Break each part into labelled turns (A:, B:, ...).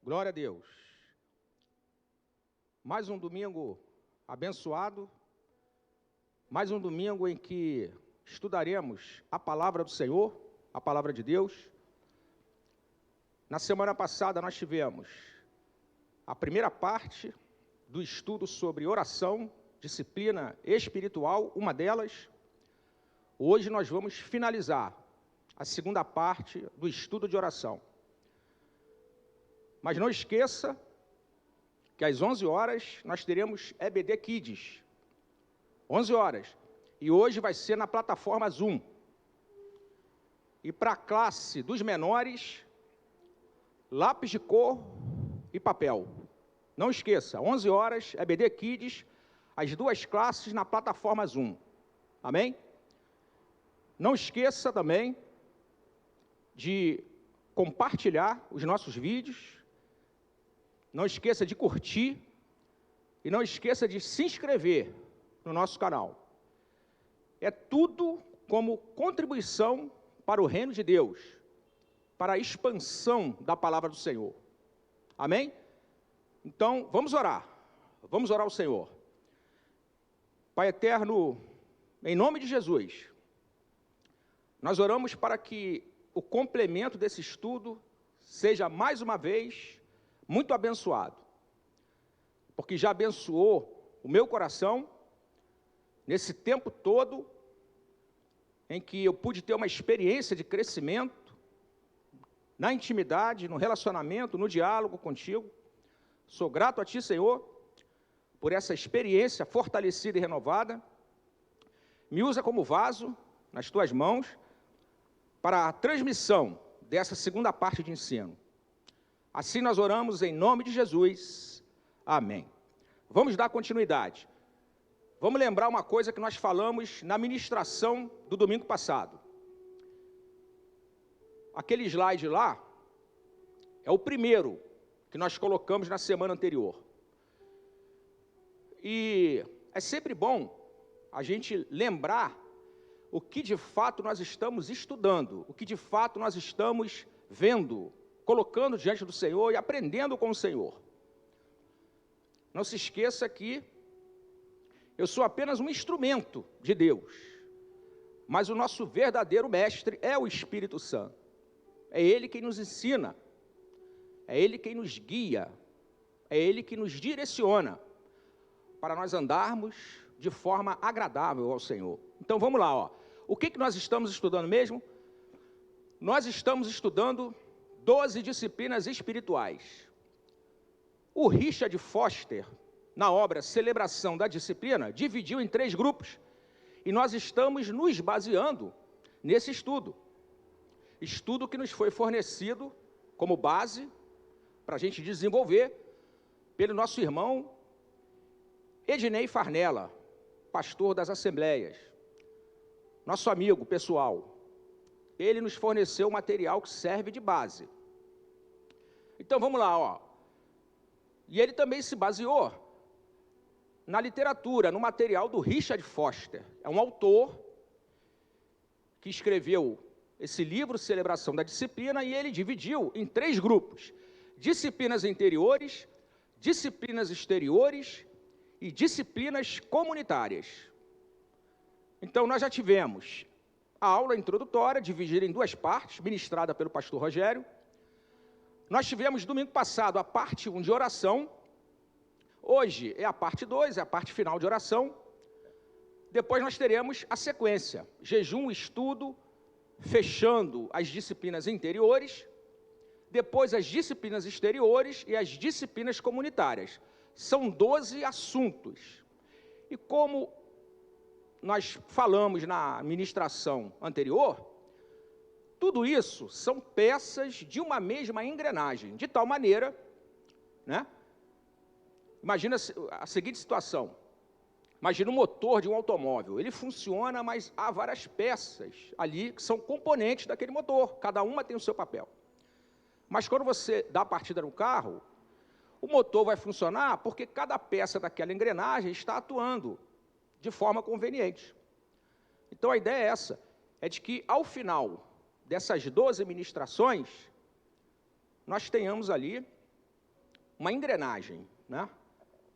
A: Glória a Deus. Mais um domingo abençoado, mais um domingo em que estudaremos a palavra do Senhor, a palavra de Deus. Na semana passada nós tivemos a primeira parte do estudo sobre oração, disciplina espiritual, uma delas. Hoje nós vamos finalizar a segunda parte do estudo de oração. Mas não esqueça que às 11 horas nós teremos EBD Kids. 11 horas. E hoje vai ser na plataforma Zoom. E para a classe dos menores, lápis de cor e papel. Não esqueça, 11 horas, EBD Kids, as duas classes na plataforma Zoom. Amém? Não esqueça também de compartilhar os nossos vídeos. Não esqueça de curtir e não esqueça de se inscrever no nosso canal. É tudo como contribuição para o reino de Deus, para a expansão da palavra do Senhor. Amém? Então, vamos orar ao Senhor. Pai eterno, em nome de Jesus, nós oramos para que o complemento desse estudo seja mais uma vez muito abençoado, porque já abençoou o meu coração nesse tempo todo em que eu pude ter uma experiência de crescimento na intimidade, no relacionamento, no diálogo contigo. Sou grato a Ti, Senhor, por essa experiência fortalecida e renovada. Me usa como vaso nas Tuas mãos para a transmissão dessa segunda parte de ensino. Assim nós oramos em nome de Jesus. Amém. Vamos dar continuidade. Vamos lembrar uma coisa que nós falamos na ministração do domingo passado. Aquele slide lá é o primeiro que nós colocamos na semana anterior. E é sempre bom a gente lembrar o que de fato nós estamos estudando, o que de fato nós estamos vendo, colocando diante do Senhor e aprendendo com o Senhor. Não se esqueça que eu sou apenas um instrumento de Deus, mas o nosso verdadeiro mestre é o Espírito Santo. É Ele quem nos ensina, é Ele quem nos guia, é Ele que nos direciona para nós andarmos de forma agradável ao Senhor. Então vamos lá, ó. O que nós estamos estudando mesmo? Nós estamos estudando 12 disciplinas espirituais. O Richard Foster, na obra Celebração da Disciplina, dividiu em 3 grupos. E nós estamos nos baseando nesse estudo. Estudo que nos foi fornecido como base para a gente desenvolver pelo nosso irmão Ednei Farnella, pastor das Assembleias. Nosso amigo pessoal. Ele nos forneceu material que serve de base. Então vamos lá, ó. E ele também se baseou na literatura, no material do Richard Foster. É um autor que escreveu esse livro, Celebração da Disciplina, e ele dividiu em 3 grupos: disciplinas interiores, disciplinas exteriores e disciplinas comunitárias. Então nós já tivemos a aula introdutória, dividida em 2 partes, ministrada pelo pastor Rogério. Nós tivemos domingo passado a parte 1 de oração. Hoje é a parte 2, é a parte final de oração. Depois nós teremos a sequência, jejum, estudo, fechando as disciplinas interiores. Depois as disciplinas exteriores e as disciplinas comunitárias. São 12 assuntos. E como nós falamos na ministração anterior, tudo isso são peças de uma mesma engrenagem, de tal maneira, né? Imagina a seguinte situação. Imagina o motor de um automóvel. Ele funciona, mas há várias peças ali que são componentes daquele motor. Cada uma tem o seu papel. Mas quando você dá a partida no carro, o motor vai funcionar porque cada peça daquela engrenagem está atuando de forma conveniente. Então a ideia é essa, é de que ao final dessas 12 ministrações, nós tenhamos ali uma engrenagem, né?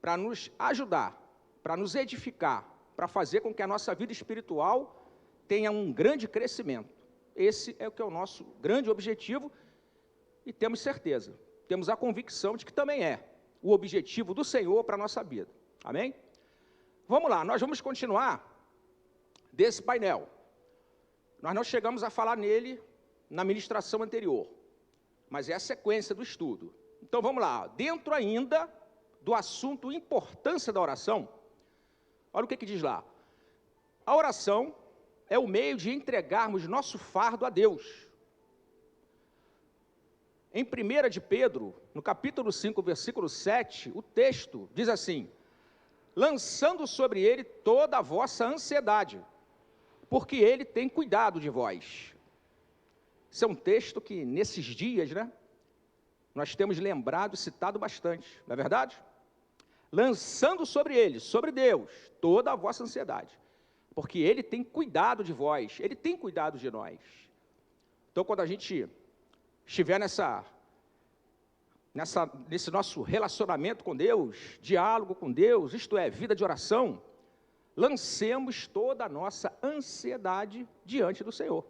A: Para nos ajudar, para nos edificar, para fazer com que a nossa vida espiritual tenha um grande crescimento. Esse é o que é o nosso grande objetivo e temos certeza, temos a convicção de que também é o objetivo do Senhor para a nossa vida. Amém? Vamos lá, nós vamos continuar desse painel. Nós não chegamos a falar nele na ministração anterior, mas é a sequência do estudo. Então vamos lá, dentro ainda do assunto importância da oração, olha o que diz lá. A oração é o meio de entregarmos nosso fardo a Deus. Em 1 de Pedro, no capítulo 5, versículo 7, o texto diz assim: lançando sobre ele toda a vossa ansiedade, porque ele tem cuidado de vós. Esse é um texto que, nesses dias, né, nós temos lembrado e citado bastante, não é verdade? Lançando sobre ele, sobre Deus, toda a vossa ansiedade, porque ele tem cuidado de vós, ele tem cuidado de nós. Então, quando a gente estiver nesse nosso relacionamento com Deus, diálogo com Deus, isto é, vida de oração, lancemos toda a nossa ansiedade diante do Senhor,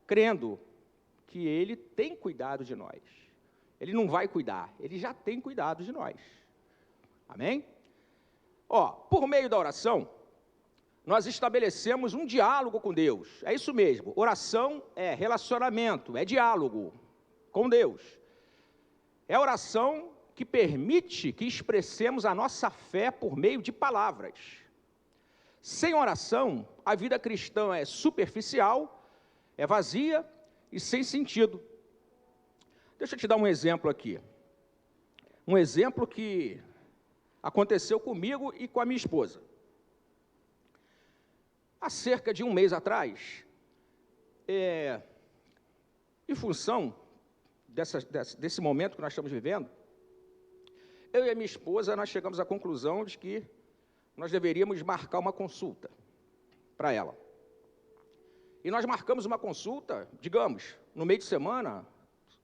A: crendo que Ele tem cuidado de nós. Ele não vai cuidar, Ele já tem cuidado de nós. Amém? Por meio da oração, nós estabelecemos um diálogo com Deus. É isso mesmo, oração é relacionamento, é diálogo com Deus. É a oração que permite que expressemos a nossa fé por meio de palavras. Sem oração, a vida cristã é superficial, é vazia e sem sentido. Deixa eu te dar um exemplo aqui. Um exemplo que aconteceu comigo e com a minha esposa. Há cerca de um mês atrás, em função desse momento que nós estamos vivendo, eu e a minha esposa, nós chegamos à conclusão de que nós deveríamos marcar uma consulta para ela. E nós marcamos uma consulta, digamos, no meio de semana,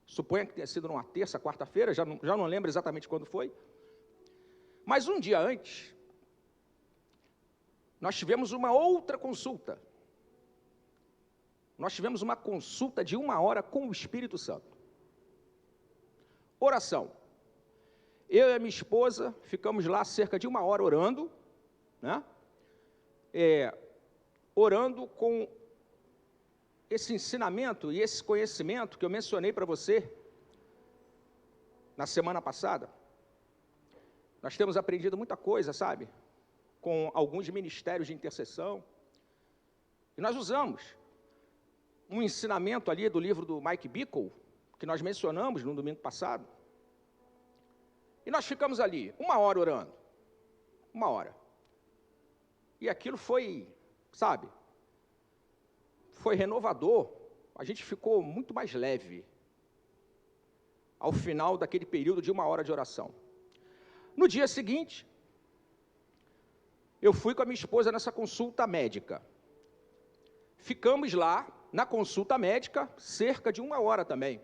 A: suponha que tenha sido numa terça, quarta-feira, já não lembro exatamente quando foi, mas um dia antes, nós tivemos uma outra consulta. Nós tivemos uma consulta de 1 hora com o Espírito Santo. Oração. Eu e a minha esposa ficamos lá cerca de 1 hora orando, né? Orando com esse ensinamento e esse conhecimento que eu mencionei para você na semana passada. Nós temos aprendido muita coisa, sabe? Com alguns ministérios de intercessão. E nós usamos um ensinamento ali do livro do Mike Bickle, que nós mencionamos no domingo passado. E nós ficamos ali 1 hora orando. 1 hora. E aquilo foi, sabe, foi renovador. A gente ficou muito mais leve ao final daquele período de 1 hora de oração. No dia seguinte, eu fui com a minha esposa nessa consulta médica. Ficamos lá na consulta médica cerca de 1 hora também.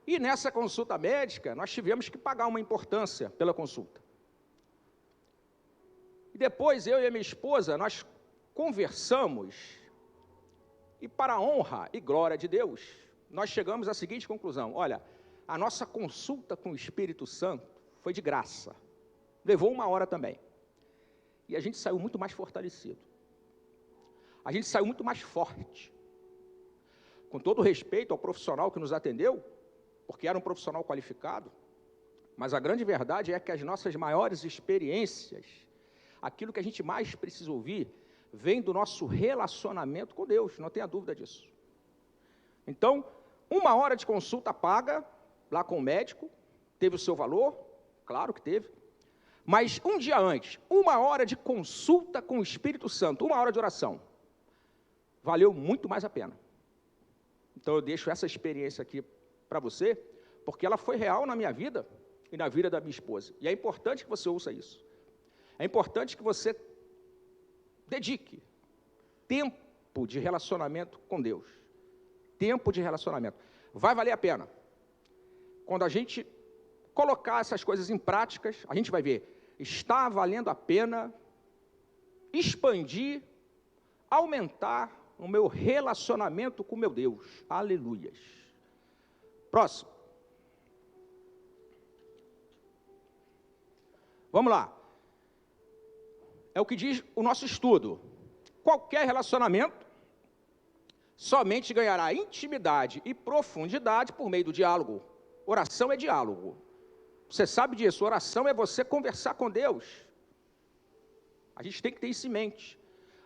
A: E nessa consulta médica, nós tivemos que pagar uma importância pela consulta. E depois, eu e a minha esposa, nós conversamos, e para a honra e glória de Deus, nós chegamos à seguinte conclusão: olha, a nossa consulta com o Espírito Santo foi de graça. Levou 1 hora também. E a gente saiu muito mais fortalecido. A gente saiu muito mais forte. Com todo respeito ao profissional que nos atendeu, porque era um profissional qualificado, mas a grande verdade é que as nossas maiores experiências, aquilo que a gente mais precisa ouvir, vem do nosso relacionamento com Deus, não tenha dúvida disso. Então, 1 hora de consulta paga, lá com o médico, teve o seu valor, claro que teve, mas um dia antes, 1 hora de consulta com o Espírito Santo, 1 hora de oração, valeu muito mais a pena. Então eu deixo essa experiência aqui para você, porque ela foi real na minha vida e na vida da minha esposa. E é importante que você ouça isso. É importante que você dedique tempo de relacionamento com Deus. Tempo de relacionamento. Vai valer a pena. Quando a gente colocar essas coisas em práticas, a gente vai ver, está valendo a pena expandir, aumentar o meu relacionamento com meu Deus. Aleluias. Próximo. Vamos lá. É o que diz o nosso estudo. Qualquer relacionamento somente ganhará intimidade e profundidade por meio do diálogo. Oração é diálogo. Você sabe disso, oração é você conversar com Deus. A gente tem que ter isso em mente.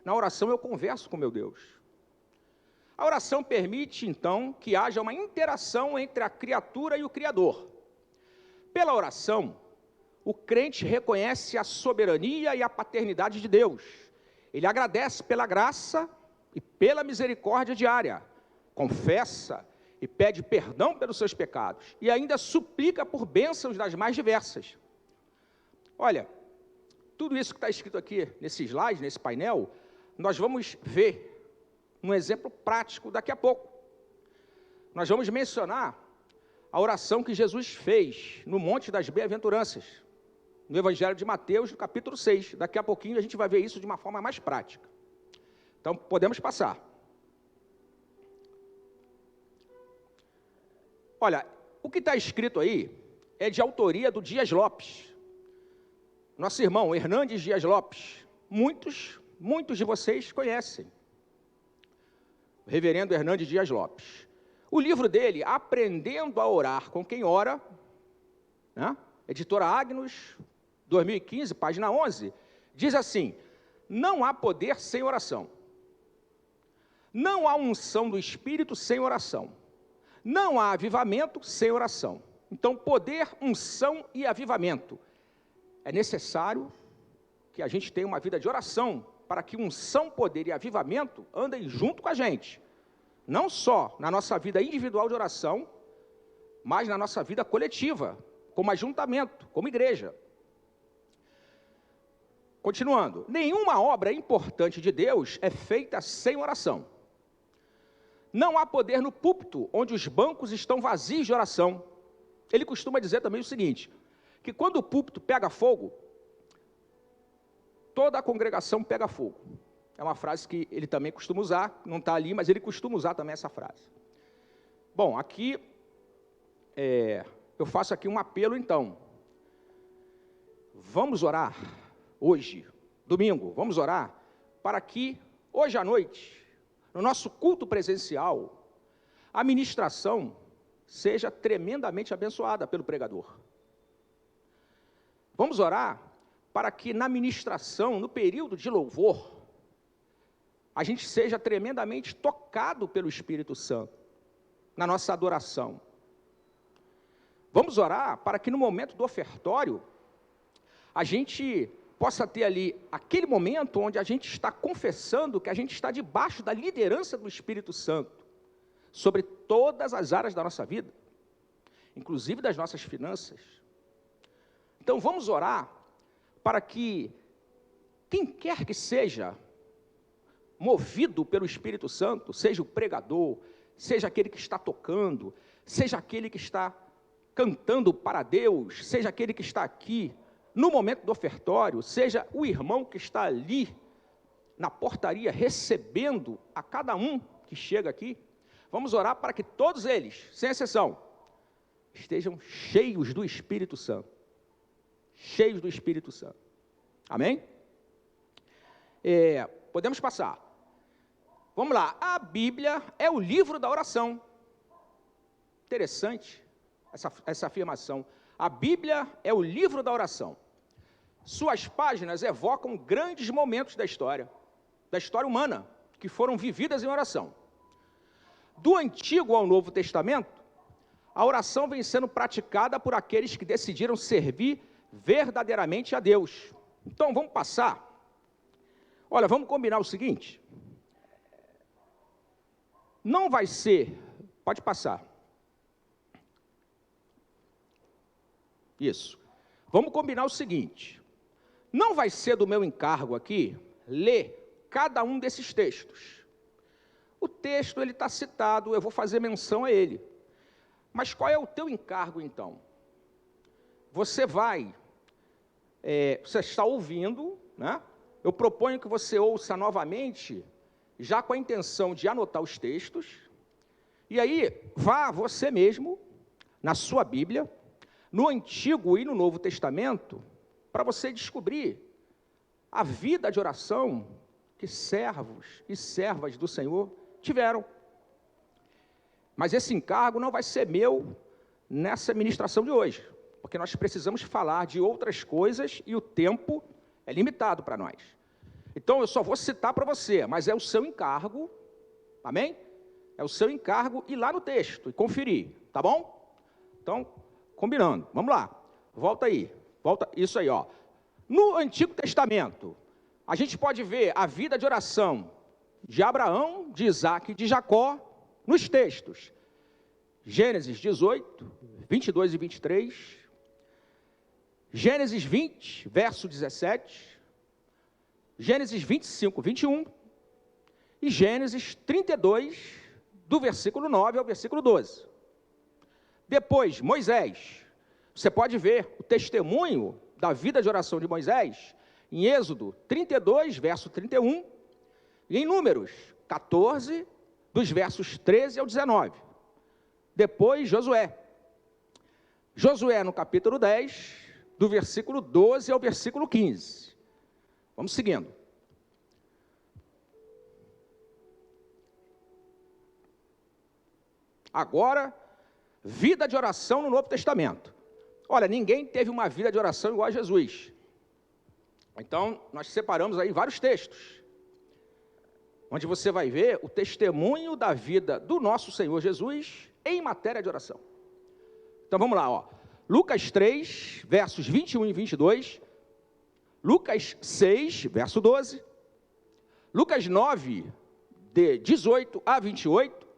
A: Na oração eu converso com meu Deus. A oração permite, então, que haja uma interação entre a criatura e o Criador. Pela oração, o crente reconhece a soberania e a paternidade de Deus. Ele agradece pela graça e pela misericórdia diária, confessa e pede perdão pelos seus pecados, e ainda suplica por bênçãos das mais diversas. Olha, tudo isso que está escrito aqui nesse slide, nesse painel, nós vamos ver um exemplo prático daqui a pouco. Nós vamos mencionar a oração que Jesus fez no Monte das Bem-aventuranças, no Evangelho de Mateus, no capítulo 6. Daqui a pouquinho a gente vai ver isso de uma forma mais prática. Então, podemos passar. Olha, o que está escrito aí é de autoria do Dias Lopes. Nosso irmão Hernandes Dias Lopes. Muitos de vocês conhecem. O reverendo Hernandes Dias Lopes. O livro dele, Aprendendo a Orar com Quem Ora, né? Editora Agnus, 2015, página 11, diz assim: não há poder sem oração. Não há unção do Espírito sem oração. Não há avivamento sem oração. Então, poder, unção e avivamento. É necessário que a gente tenha uma vida de oração para que unção, poder e avivamento andem junto com a gente. Não só na nossa vida individual de oração, mas na nossa vida coletiva, como ajuntamento, como igreja. Continuando, nenhuma obra importante de Deus é feita sem oração. Não há poder no púlpito, onde os bancos estão vazios de oração. Ele costuma dizer também o seguinte, que quando o púlpito pega fogo, toda a congregação pega fogo. É uma frase que ele também costuma usar, não está ali, mas ele costuma usar também essa frase. Bom, aqui, eu faço aqui um apelo então. Vamos orar hoje, domingo, vamos orar para que hoje à noite, no nosso culto presencial, a ministração seja tremendamente abençoada pelo pregador. Vamos orar para que na ministração, no período de louvor, a gente seja tremendamente tocado pelo Espírito Santo, na nossa adoração. Vamos orar para que no momento do ofertório, a gente possa ter ali aquele momento onde a gente está confessando que a gente está debaixo da liderança do Espírito Santo, sobre todas as áreas da nossa vida, inclusive das nossas finanças. Então vamos orar para que quem quer que seja movido pelo Espírito Santo, seja o pregador, seja aquele que está tocando, seja aquele que está cantando para Deus, seja aquele que está aqui no momento do ofertório, seja o irmão que está ali na portaria recebendo a cada um que chega aqui, vamos orar para que todos eles, sem exceção, estejam cheios do Espírito Santo. Cheios do Espírito Santo. Amém? Podemos passar. Vamos lá. A Bíblia é o livro da oração. Interessante essa afirmação. A Bíblia é o livro da oração. Suas páginas evocam grandes momentos da história humana, que foram vividas em oração. Do Antigo ao Novo Testamento, a oração vem sendo praticada por aqueles que decidiram servir verdadeiramente a Deus. Então, vamos passar. Olha, vamos combinar o seguinte. Não vai ser... Pode passar. Isso. Vamos combinar o seguinte. Não vai ser do meu encargo aqui ler cada um desses textos. O texto, ele está citado, eu vou fazer menção a ele. Mas qual é o teu encargo, então? você você está ouvindo, né? Eu proponho que você ouça novamente, já com a intenção de anotar os textos, e aí vá você mesmo, na sua Bíblia, no Antigo e no Novo Testamento, para você descobrir a vida de oração que servos e servas do Senhor tiveram. Mas esse encargo não vai ser meu nessa ministração de hoje, porque nós precisamos falar de outras coisas e o tempo é limitado para nós. Então, eu só vou citar para você, mas é o seu encargo, amém? É o seu encargo ir lá no texto e conferir, tá bom? Então, combinando, vamos lá, volta aí, isso aí, ó. No Antigo Testamento, a gente pode ver a vida de oração de Abraão, de Isaac e de Jacó nos textos. Gênesis 18, 22 e 23, Gênesis 20, verso 17, Gênesis 25, 21 e Gênesis 32, do versículo 9 ao versículo 12. Depois, Moisés. Você pode ver o testemunho da vida de oração de Moisés em Êxodo 32, verso 31, e em Números 14, dos versos 13 ao 19. Depois, Josué. Josué no capítulo 10, do versículo 12 ao versículo 15. Vamos seguindo. Agora, vida de oração no Novo Testamento. Olha, ninguém teve uma vida de oração igual a Jesus. Então, nós separamos aí vários textos, onde você vai ver o testemunho da vida do nosso Senhor Jesus em matéria de oração. Então, vamos lá, ó. Lucas 3, versos 21 e 22, Lucas 6, verso 12, Lucas 9, de 18 a 28,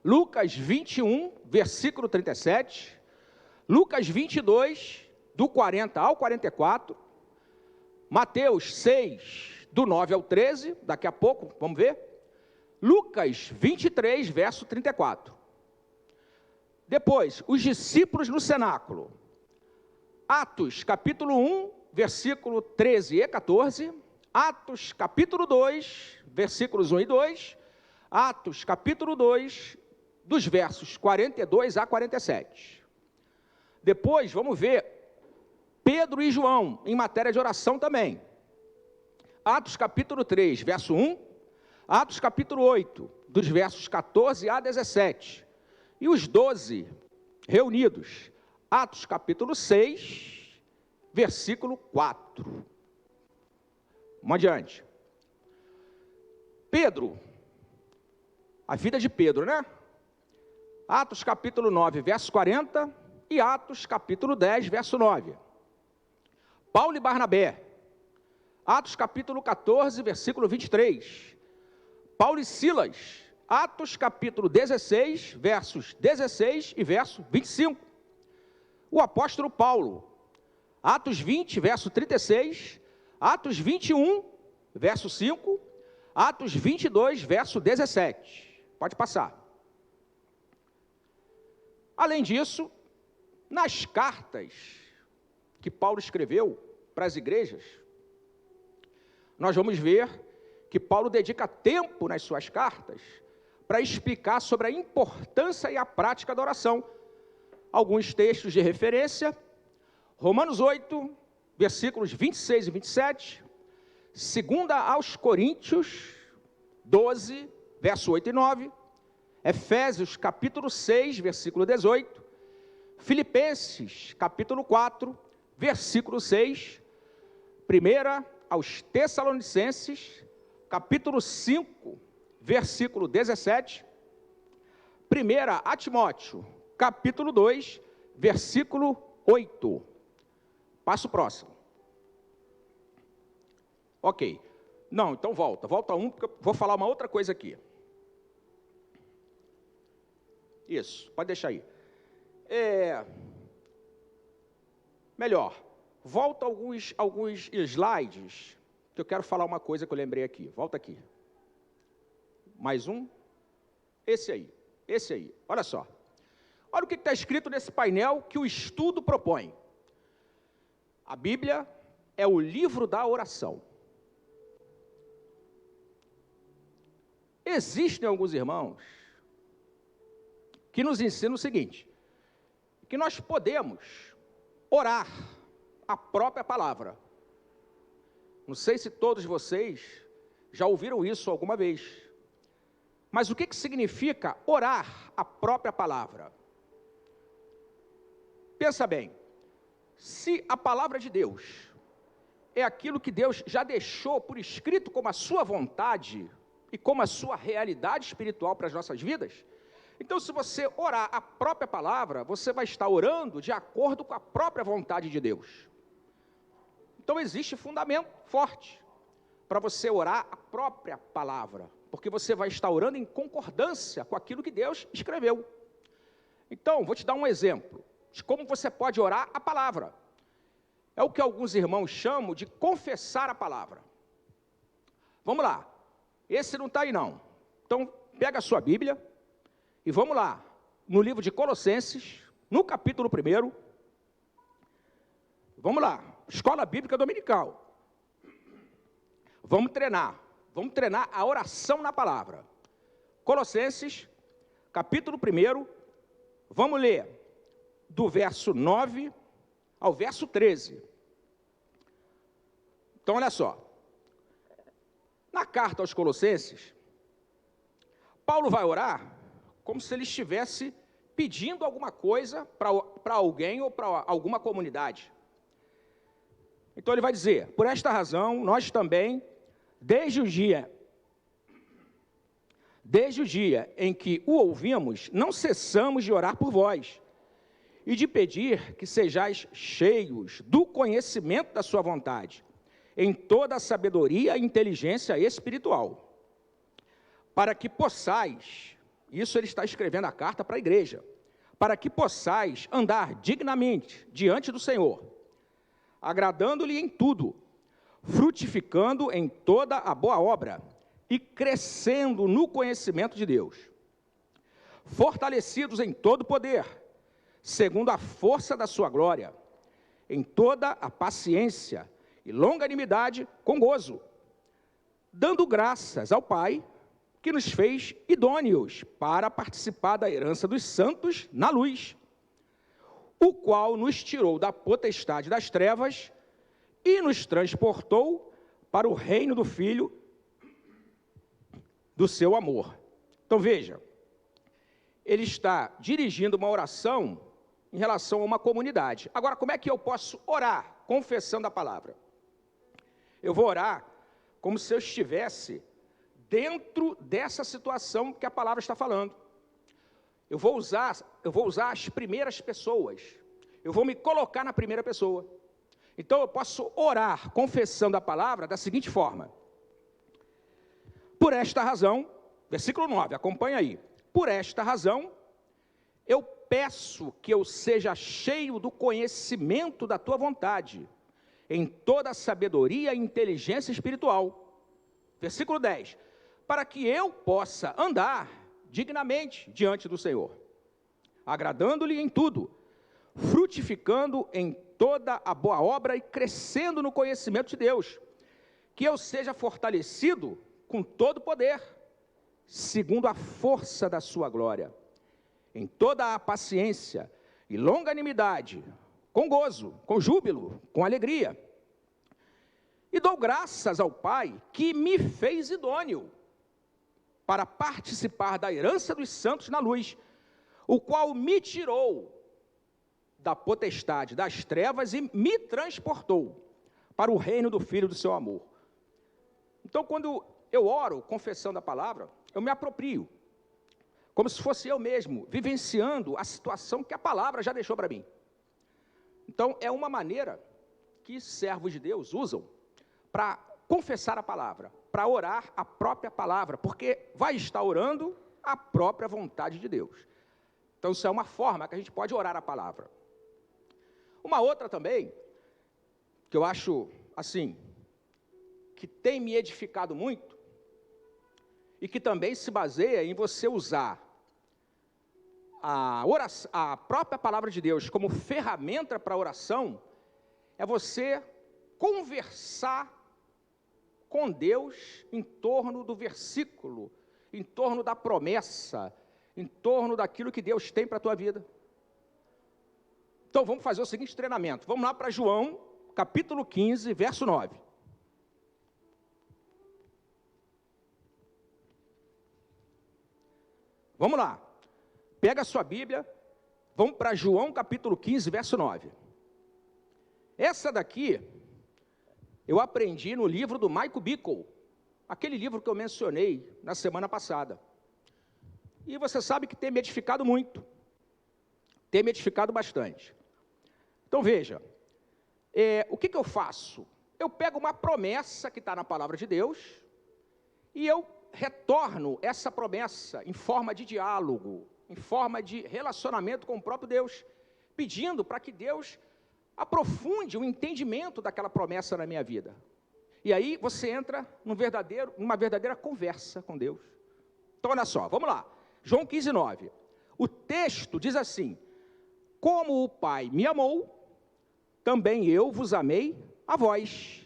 A: Lucas 21, versículo 37, Lucas 22, do 40 ao 44, Mateus 6, do 9 ao 13, daqui a pouco, vamos ver, Lucas 23, verso 34. Depois, os discípulos no cenáculo, Atos, capítulo 1, versículo 13 e 14, Atos, capítulo 2, versículos 1 e 2, Atos, capítulo 2, dos versos 42 a 47. Depois, vamos ver Pedro e João, em matéria de oração também. Atos, capítulo 3, verso 1, Atos, capítulo 8, dos versos 14 a 17. E os 12 reunidos, Atos capítulo 6, versículo 4. Vamos adiante. Pedro, a vida de Pedro, né? Atos capítulo 9, verso 40 e Atos capítulo 10, verso 9. Paulo e Barnabé, Atos capítulo 14, versículo 23. Paulo e Silas, Atos capítulo 16, versos 16 e verso 25. O apóstolo Paulo, Atos 20, verso 36, Atos 21, verso 5, Atos 22, verso 17. Pode passar. Além disso, nas cartas que Paulo escreveu para as igrejas, nós vamos ver que Paulo dedica tempo nas suas cartas para explicar sobre a importância e a prática da oração. Alguns textos de referência, Romanos 8, versículos 26 e 27, 2 aos Coríntios 12, verso 8 e 9, Efésios capítulo 6, versículo 18, Filipenses capítulo 4, versículo 6, 1 aos Tessalonicenses, capítulo 5, versículo 17, 1 a Timóteo, capítulo 2, versículo 8. Passo próximo. Ok. Não, então volta um, porque eu vou falar uma outra coisa aqui. Isso, pode deixar aí. Melhor, volta alguns slides, que eu quero falar uma coisa que eu lembrei aqui. Volta aqui. Mais um. Esse aí. Olha só. Olha o que está escrito nesse painel que o estudo propõe. A Bíblia é o livro da oração. Existem alguns irmãos que nos ensinam o seguinte, que nós podemos orar a própria palavra. Não sei se todos vocês já ouviram isso alguma vez, mas o que significa orar a própria palavra? Pensa bem, se a palavra de Deus é aquilo que Deus já deixou por escrito como a sua vontade e como a sua realidade espiritual para as nossas vidas, então se você orar a própria palavra, você vai estar orando de acordo com a própria vontade de Deus. Então existe fundamento forte para você orar a própria palavra, porque você vai estar orando em concordância com aquilo que Deus escreveu. Então, vou te dar um exemplo de como você pode orar a palavra. É o que alguns irmãos chamam de confessar a palavra. Vamos lá, esse não está aí não. Então, pega a sua Bíblia e vamos lá, no livro de Colossenses, no capítulo 1. Vamos lá, Escola Bíblica Dominical. Vamos treinar a oração na palavra. Colossenses, capítulo 1, vamos ler do verso 9 ao verso 13. Então, olha só. Na carta aos Colossenses, Paulo vai orar como se ele estivesse pedindo alguma coisa para alguém ou para alguma comunidade. Então ele vai dizer, por esta razão, nós também, desde o dia em que o ouvimos, não cessamos de orar por vós, e de pedir que sejais cheios do conhecimento da sua vontade, em toda a sabedoria e inteligência espiritual, para que possais, isso ele está escrevendo a carta para a igreja, para que possais andar dignamente diante do Senhor, agradando-lhe em tudo, frutificando em toda a boa obra e crescendo no conhecimento de Deus, fortalecidos em todo poder, segundo a força da sua glória, em toda a paciência e longanimidade com gozo, dando graças ao Pai, que nos fez idôneos para participar da herança dos santos na luz, o qual nos tirou da potestade das trevas e nos transportou para o reino do Filho do seu amor. Então veja, ele está dirigindo uma oração em relação a uma comunidade. Agora, como é que eu posso orar confessando a palavra? Eu vou orar como se eu estivesse dentro dessa situação que a palavra está falando. Eu vou usar as primeiras pessoas. Eu vou me colocar na primeira pessoa. Então eu posso orar confessando a palavra da seguinte forma. Por esta razão, versículo 9, acompanha aí. Por esta razão, eu peço que eu seja cheio do conhecimento da tua vontade, em toda a sabedoria e inteligência espiritual. Versículo 10. Para que eu possa andar dignamente diante do Senhor, agradando-lhe em tudo, frutificando em toda a boa obra e crescendo no conhecimento de Deus, que eu seja fortalecido com todo poder, segundo a força da sua glória, em toda a paciência e longanimidade, com gozo, com júbilo, com alegria. E dou graças ao Pai que me fez idôneo para participar da herança dos santos na luz, o qual me tirou da potestade das trevas e me transportou para o reino do Filho do seu amor. Então, quando eu oro confessando a palavra, eu me aproprio, como se fosse eu mesmo, vivenciando a situação que a palavra já deixou para mim. Então, é uma maneira que servos de Deus usam para confessar a palavra, para orar a própria palavra, porque vai estar orando a própria vontade de Deus. Então, isso é uma forma que a gente pode orar a palavra. Uma outra também, que eu acho, assim, que tem me edificado muito, e que também se baseia em você usar a própria palavra de Deus como ferramenta para a oração é você conversar com Deus em torno do versículo, em torno da promessa, em torno daquilo que Deus tem para a tua vida. Então vamos fazer o seguinte treinamento. Vamos lá para João, capítulo 15, verso 9. Vamos lá. Pega a sua Bíblia, vamos para João, capítulo 15, verso 9. Essa daqui, eu aprendi no livro do Michael Bickle, aquele livro que eu mencionei na semana passada. E você sabe que tem me edificado muito, tem me edificado bastante. Então veja, o que eu faço? Eu pego uma promessa que está na palavra de Deus, e eu retorno essa promessa em forma de diálogo, em forma de relacionamento com o próprio Deus, pedindo para que Deus aprofunde o entendimento daquela promessa na minha vida. E aí você entra numa verdadeira conversa com Deus. Então olha só, vamos lá. João 15, 9. O texto diz assim: como o Pai me amou, também eu vos amei a vós.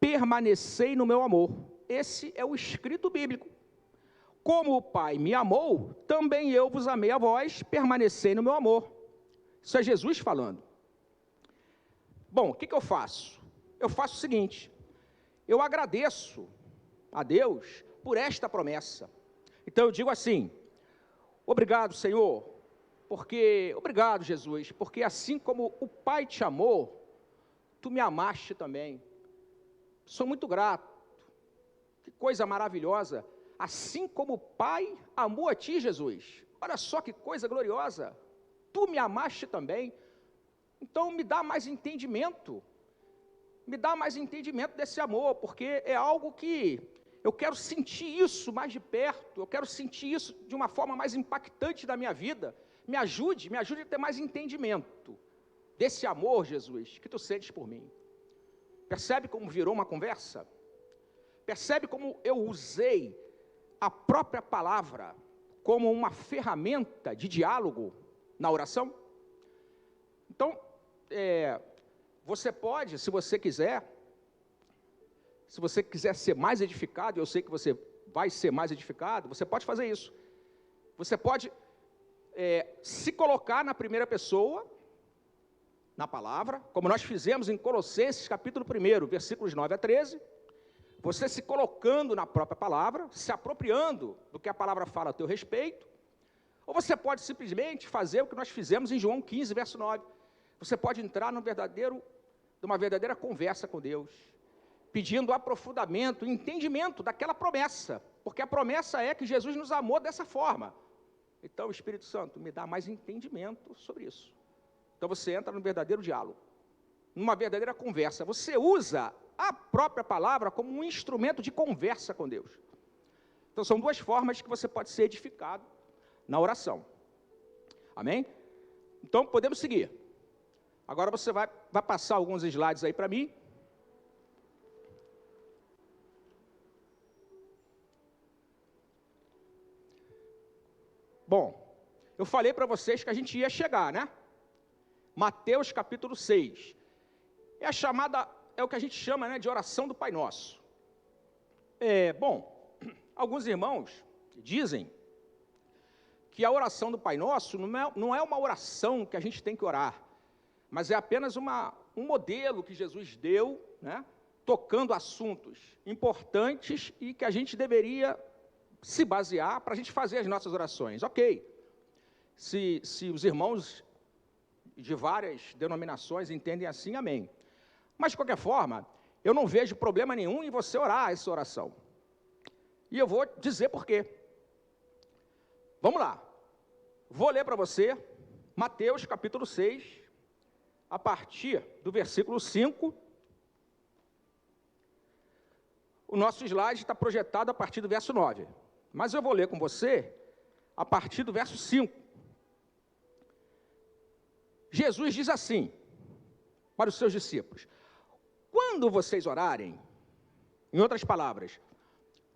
A: Permanecei no meu amor. Esse é o escrito bíblico. Como o Pai me amou, também eu vos amei a vós, permanecei no meu amor. Isso é Jesus falando. Bom, o que eu faço? Eu faço o seguinte: eu agradeço a Deus por esta promessa. Então eu digo assim: obrigado, Senhor, obrigado, Jesus, porque assim como o Pai te amou, tu me amaste também. Sou muito grato. Que coisa maravilhosa. Assim como o Pai amou a ti, Jesus. Olha só que coisa gloriosa. Tu me amaste também. Então me dá mais entendimento. Me dá mais entendimento desse amor, porque é algo que eu quero sentir isso mais de perto. Eu quero sentir isso de uma forma mais impactante da minha vida. Me ajude a ter mais entendimento desse amor, Jesus, que tu sentes por mim. Percebe como virou uma conversa? Percebe como eu usei a própria palavra como uma ferramenta de diálogo na oração? Então, você pode, se você quiser ser mais edificado, eu sei que você vai ser mais edificado, você pode fazer isso. Você pode se colocar na primeira pessoa, na palavra, como nós fizemos em Colossenses, capítulo 1, versículos 9 a 13, você se colocando na própria palavra, se apropriando do que a palavra fala a teu respeito, ou você pode simplesmente fazer o que nós fizemos em João 15, verso 9. Você pode entrar numa verdadeira conversa com Deus, pedindo aprofundamento, entendimento daquela promessa, porque a promessa é que Jesus nos amou dessa forma. Então o Espírito Santo me dá mais entendimento sobre isso. Então você entra num verdadeiro diálogo, numa verdadeira conversa. Você usa a própria palavra como um instrumento de conversa com Deus. Então são duas formas que você pode ser edificado na oração. Amém? Então podemos seguir. Agora você vai passar alguns slides aí para mim. Bom, eu falei para vocês que a gente ia chegar, né? Mateus capítulo 6. É o que a gente chama, né, de oração do Pai Nosso. Bom, alguns irmãos dizem que a oração do Pai Nosso não é uma oração que a gente tem que orar, mas é apenas um modelo que Jesus deu, né, tocando assuntos importantes e que a gente deveria se basear para a gente fazer as nossas orações. Ok, se os irmãos de várias denominações entendem assim, amém. Mas de qualquer forma, eu não vejo problema nenhum em você orar essa oração. E eu vou dizer por quê. Vamos lá. Vou ler para você Mateus capítulo 6, a partir do versículo 5. O nosso slide está projetado a partir do verso 9. Mas eu vou ler com você a partir do verso 5. Jesus diz assim para os seus discípulos: quando vocês orarem, em outras palavras,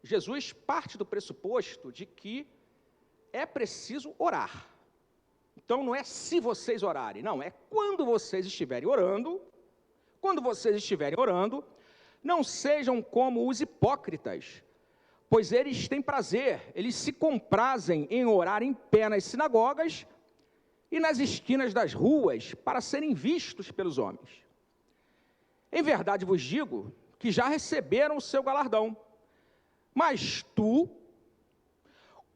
A: Jesus parte do pressuposto de que é preciso orar. Então não é se vocês orarem, não, é quando vocês estiverem orando. Quando vocês estiverem orando, não sejam como os hipócritas, pois eles têm prazer, eles se comprazem em orar em pé nas sinagogas e nas esquinas das ruas para serem vistos pelos homens. Em verdade vos digo que já receberam o seu galardão. Mas tu,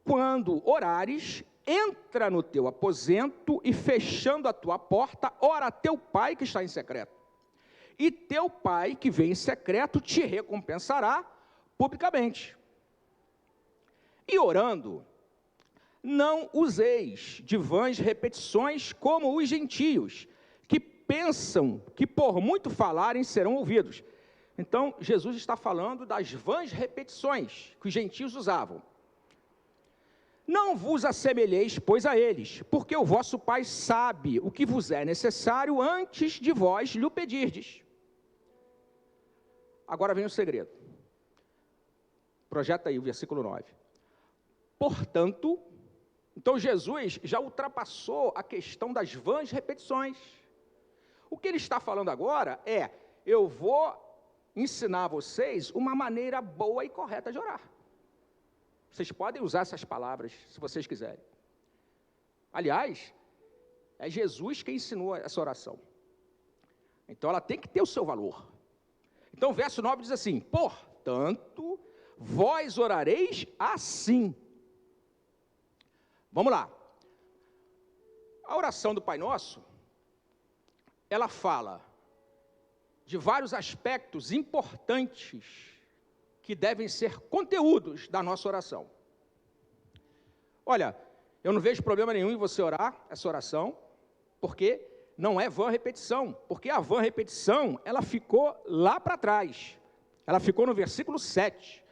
A: quando orares, entra no teu aposento e, fechando a tua porta, ora a teu pai que está em secreto. E teu pai que vem em secreto te recompensará publicamente. E orando, não useis de vãs repetições como os gentios, que pensam que por muito falarem serão ouvidos. Então, Jesus está falando das vãs repetições que os gentios usavam. Não vos assemelheis, pois, a eles, porque o vosso Pai sabe o que vos é necessário antes de vós lhe pedirdes. Agora vem o segredo. Projeta aí o versículo 9. Portanto, então Jesus já ultrapassou a questão das vãs repetições. O que ele está falando agora é, eu vou ensinar a vocês uma maneira boa e correta de orar. Vocês podem usar essas palavras, se vocês quiserem. Aliás, é Jesus quem ensinou essa oração. Então, ela tem que ter o seu valor. Então, o verso 9 diz assim, portanto, vós orareis assim. Vamos lá. A oração do Pai Nosso, ela fala de vários aspectos importantes que devem ser conteúdos da nossa oração. Olha, eu não vejo problema nenhum em você orar essa oração, porque não é vã repetição, porque a vã repetição, ela ficou lá para trás, ela ficou no versículo 7,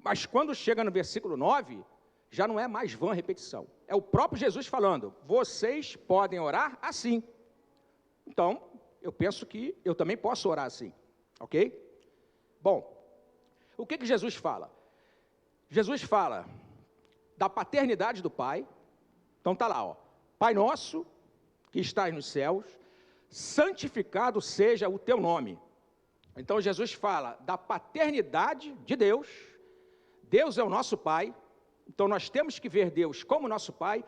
A: mas quando chega no versículo 9, já não é mais vã repetição, é o próprio Jesus falando, vocês podem orar assim. Então, eu penso que eu também posso orar assim, ok? Bom, o que Jesus fala? Jesus fala da paternidade do Pai. Então está lá, ó, Pai nosso, que estás nos céus, santificado seja o teu nome. Então Jesus fala da paternidade de Deus. Deus é o nosso Pai. Então nós temos que ver Deus como nosso Pai.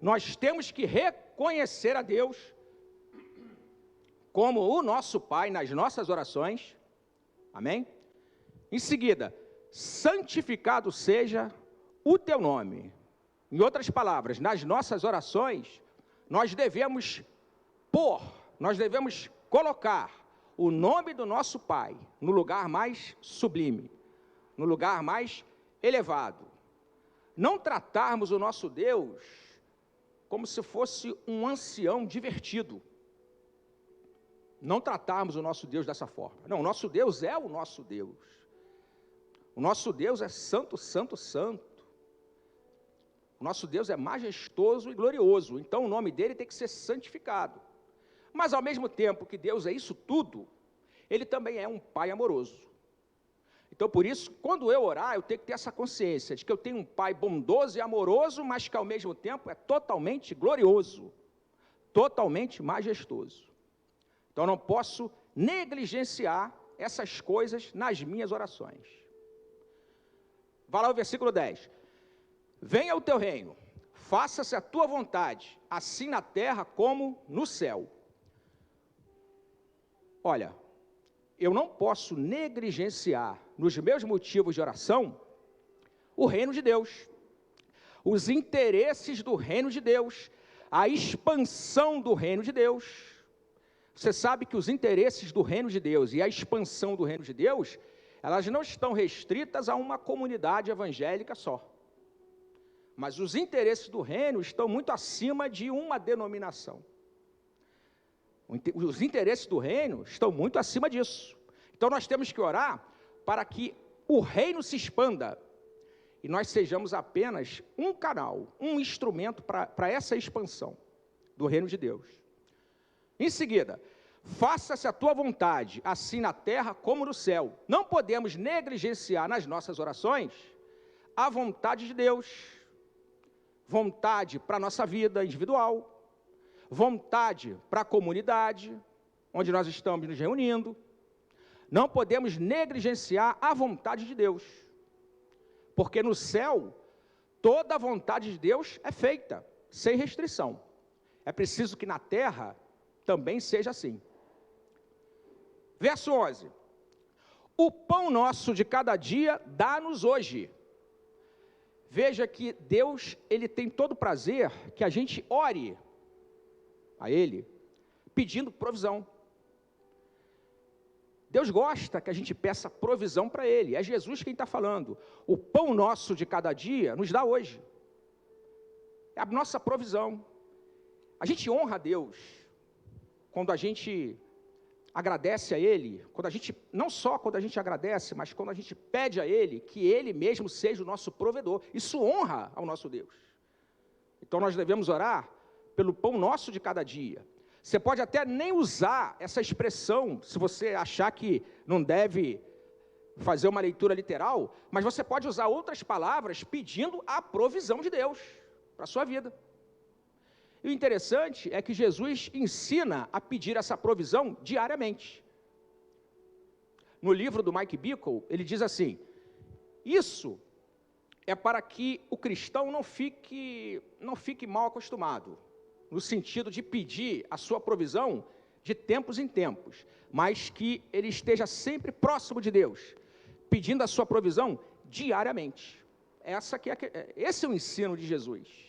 A: Nós temos que reconhecer a Deus como o nosso Pai nas nossas orações. Amém? Em seguida, santificado seja o teu nome. Em outras palavras, nas nossas orações, nós devemos colocar o nome do nosso Pai no lugar mais sublime, no lugar mais elevado. Não tratarmos o nosso Deus como se fosse um ancião divertido. Não tratarmos o nosso Deus dessa forma. Não, o nosso Deus é o nosso Deus. O nosso Deus é santo, santo, santo. O nosso Deus é majestoso e glorioso. Então o nome dele tem que ser santificado. Mas ao mesmo tempo que Deus é isso tudo, ele também é um Pai amoroso. Então por isso, quando eu orar, eu tenho que ter essa consciência de que eu tenho um Pai bondoso e amoroso, mas que ao mesmo tempo é totalmente glorioso, totalmente majestoso. Então eu não posso negligenciar essas coisas nas minhas orações. Vai lá o versículo 10. Venha o teu reino, faça-se a tua vontade, assim na terra como no céu. Olha, eu não posso negligenciar nos meus motivos de oração o reino de Deus, os interesses do reino de Deus, a expansão do reino de Deus. Você sabe que os interesses do reino de Deus e a expansão do reino de Deus, elas não estão restritas a uma comunidade evangélica só. Mas os interesses do reino estão muito acima de uma denominação. Os interesses do reino estão muito acima disso. Então nós temos que orar para que o reino se expanda e nós sejamos apenas um canal, um instrumento para essa expansão do reino de Deus. Em seguida, faça-se a tua vontade, assim na terra como no céu. Não podemos negligenciar nas nossas orações a vontade de Deus, vontade para a nossa vida individual, vontade para a comunidade, onde nós estamos nos reunindo. Não podemos negligenciar a vontade de Deus, porque no céu, toda a vontade de Deus é feita, sem restrição. É preciso que na terra também seja assim. Verso 11. O pão nosso de cada dia dá-nos hoje. Veja que Deus, Ele tem todo o prazer que a gente ore a Ele, pedindo provisão. Deus gosta que a gente peça provisão para Ele. É Jesus quem está falando. O pão nosso de cada dia nos dá hoje. É a nossa provisão. A gente honra a Deus quando a gente agradece a Ele, não só quando a gente agradece, mas quando a gente pede a Ele que Ele mesmo seja o nosso provedor. Isso honra ao nosso Deus. Então nós devemos orar pelo pão nosso de cada dia. Você pode até nem usar essa expressão, se você achar que não deve fazer uma leitura literal, mas você pode usar outras palavras pedindo a provisão de Deus para a sua vida. E o interessante é que Jesus ensina a pedir essa provisão diariamente. No livro do Mike Bickle, ele diz assim: isso é para que o cristão não fique mal acostumado, no sentido de pedir a sua provisão de tempos em tempos, mas que ele esteja sempre próximo de Deus, pedindo a sua provisão diariamente. Esse é o ensino de Jesus.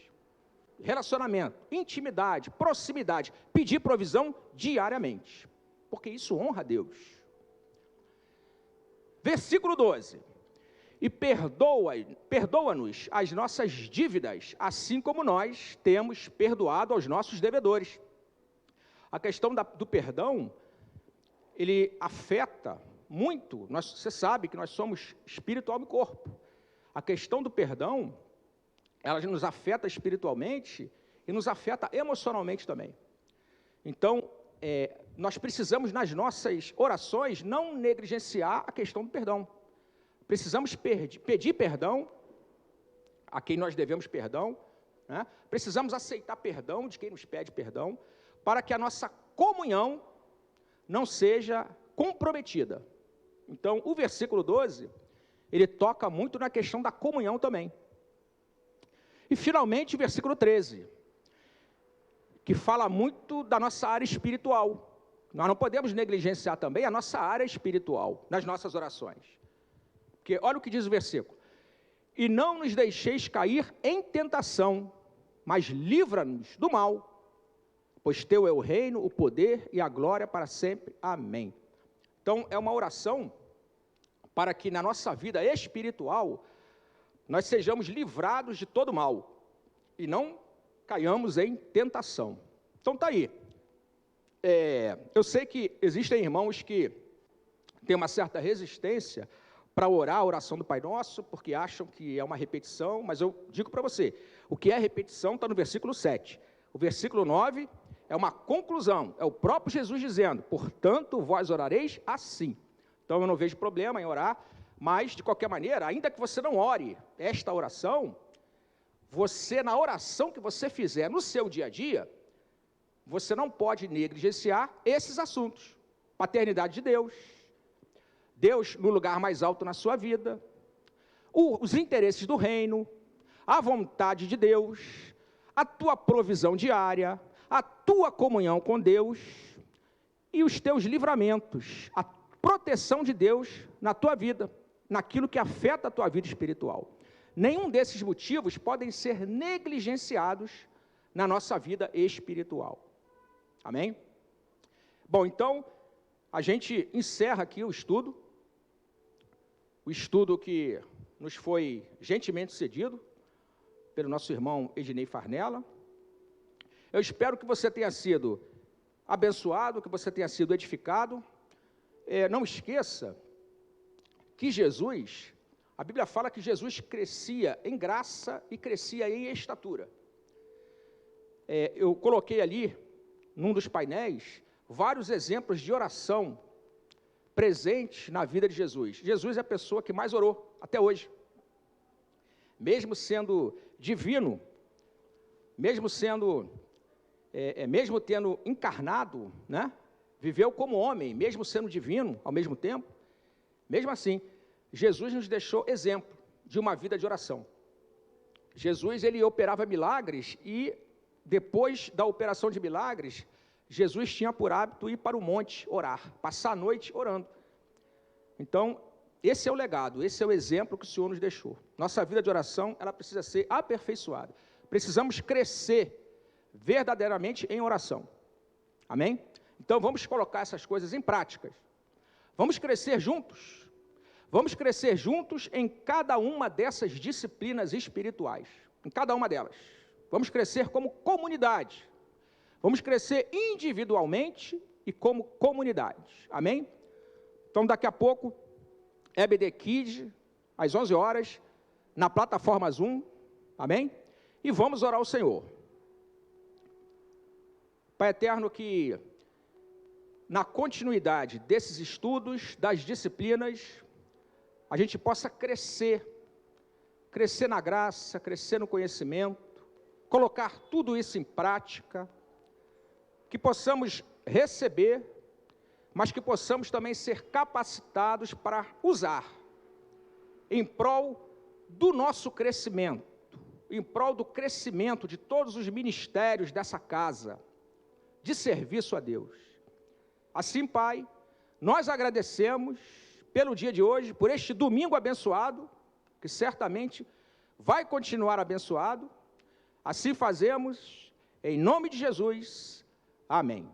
A: Relacionamento, intimidade, proximidade, pedir provisão diariamente, porque isso honra a Deus. Versículo 12. E perdoa-nos as nossas dívidas, assim como nós temos perdoado aos nossos devedores. A questão do perdão, ele afeta muito, você sabe que nós somos espírito, alma e corpo. A questão do perdão, ela nos afeta espiritualmente e nos afeta emocionalmente também. Então, nós precisamos nas nossas orações não negligenciar a questão do perdão. Precisamos pedir perdão a quem nós devemos perdão, né? Precisamos aceitar perdão de quem nos pede perdão, para que a nossa comunhão não seja comprometida. Então, o versículo 12, ele toca muito na questão da comunhão também. E, finalmente, o versículo 13, que fala muito da nossa área espiritual. Nós não podemos negligenciar também a nossa área espiritual nas nossas orações. Porque olha o que diz o versículo: e não nos deixeis cair em tentação, mas livra-nos do mal, pois teu é o reino, o poder e a glória para sempre. Amém. Então, é uma oração para que na nossa vida espiritual nós sejamos livrados de todo mal e não caiamos em tentação. Então, está aí. Eu sei que existem irmãos que têm uma certa resistência para orar a oração do Pai Nosso, porque acham que é uma repetição, mas eu digo para você, o que é repetição está no versículo 7. O versículo 9 é uma conclusão, é o próprio Jesus dizendo: portanto, vós orareis assim. Então, eu não vejo problema em orar, mas, de qualquer maneira, ainda que você não ore esta oração, você, na oração que você fizer no seu dia a dia, você não pode negligenciar esses assuntos: paternidade de Deus, Deus no lugar mais alto na sua vida, os interesses do reino, a vontade de Deus, a tua provisão diária, a tua comunhão com Deus e os teus livramentos, a proteção de Deus na tua vida, naquilo que afeta a tua vida espiritual. Nenhum desses motivos podem ser negligenciados na nossa vida espiritual. Amém? Bom, então, a gente encerra aqui o estudo que nos foi gentilmente cedido pelo nosso irmão Ednei Farnella. Eu espero que você tenha sido abençoado, que você tenha sido edificado. Não esqueça que Jesus, a Bíblia fala que Jesus crescia em graça e crescia em estatura. Eu coloquei ali, num dos painéis, vários exemplos de oração presentes na vida de Jesus. Jesus é a pessoa que mais orou até hoje. Mesmo sendo divino, mesmo sendo mesmo tendo encarnado, né, viveu como homem, mesmo sendo divino ao mesmo tempo. Mesmo assim, Jesus nos deixou exemplo de uma vida de oração. Jesus, ele operava milagres e, depois da operação de milagres, Jesus tinha por hábito ir para o monte orar, passar a noite orando. Então, esse é o legado, esse é o exemplo que o Senhor nos deixou. Nossa vida de oração, ela precisa ser aperfeiçoada. Precisamos crescer verdadeiramente em oração. Amém? Então, vamos colocar essas coisas em práticas. Vamos crescer juntos. Vamos crescer juntos em cada uma dessas disciplinas espirituais. Em cada uma delas. Vamos crescer como comunidade. Vamos crescer individualmente e como comunidade. Amém? Então, daqui a pouco, EBD Kids, às 11 horas, na plataforma Zoom. Amém? E vamos orar ao Senhor. Pai eterno, que na continuidade desses estudos, das disciplinas, a gente possa crescer na graça, crescer no conhecimento, colocar tudo isso em prática, que possamos receber, mas que possamos também ser capacitados para usar em prol do nosso crescimento, em prol do crescimento de todos os ministérios dessa casa, de serviço a Deus. Assim, Pai, nós agradecemos pelo dia de hoje, por este domingo abençoado, que certamente vai continuar abençoado. Assim fazemos, em nome de Jesus. Amém.